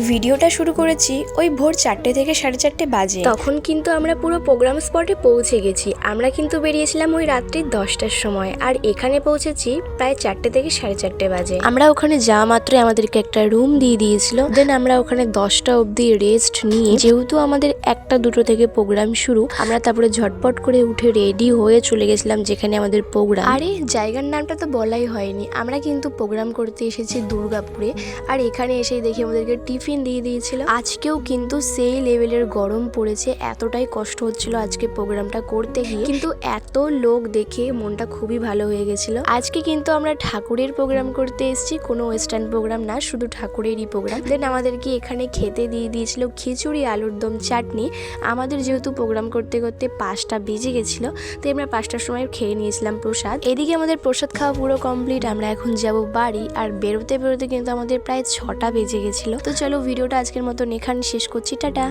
ভিডিওটা শুরু করেছি ওই ভোর 4টে থেকে 4:30 বাজে। তখন কিন্তু আমরা পুরো প্রোগ্রাম স্পটে পৌঁছে গেছি। আমরা কিন্তু বেরিয়েছিলাম ওই রাত্রি 10টার সময়, আর এখানে পৌঁছেছি প্রায় 4টে থেকে 4:30 বাজে। আমরা ওখানে যাওয়া মাত্রই আমাদেরকে একটা রুম দিয়ে দিয়েছিল। দেন আমরা ওখানে 10টা অবধি রেস্ট নিয়ে, যেহেতু আমাদের 1টা 2টো থেকে প্রোগ্রাম শুরু, আমরা তারপরে ঝটপট করে উঠে রেডি হয়ে চলে গেছিলাম যেখানে আমাদের প্রোগ্রাম। আরে জায়গার নামটা তো বলাই হয়নি, আমরা কিন্তু প্রোগ্রাম করতে এসেছি দুর্গাপুরে। আর এখানে এসেই দেখি আমাদেরকে টিফিন দিয়ে দিয়েছিল। আজকেও কিন্তু সেই লেভেলের গরম পড়েছে, এতটাই কষ্ট হচ্ছিল আজকে প্রোগ্রামটা করতে গিয়ে, কিন্তু এত লোক দেখে মনটা খুবই ভালো হয়ে গেছিল। আজকে কিন্তু আমরা ঠাকুরের প্রোগ্রাম করতে এসেছি, কোনো ওয়েস্টার্ন প্রোগ্রাম না, শুধু ঠাকুরেরই প্রোগ্রাম। দেন আমাদেরকে এখানে খেতে দিয়ে দিয়েছিল খিচুড়ি, আলুর দম, চাটনি। আমাদের যেহেতু প্রোগ্রাম করতে করতে 5টা বেজে গেছিল, তো আমরা 5টার সময় খেয়ে নিয়েছিলাম প্রসাদ। এদিকে আমাদের প্রসাদ খাওয়া পুরো কমপ্লিট। আমরা এখন যাব বাড়ি, আর বেরোতে বেরোতে কিন্তু আমাদের প্রায় 6টা বেজে গেছিল। তো চলো ভিডিওটা আজকের মতো এখানে শেষ করছি, টাটা।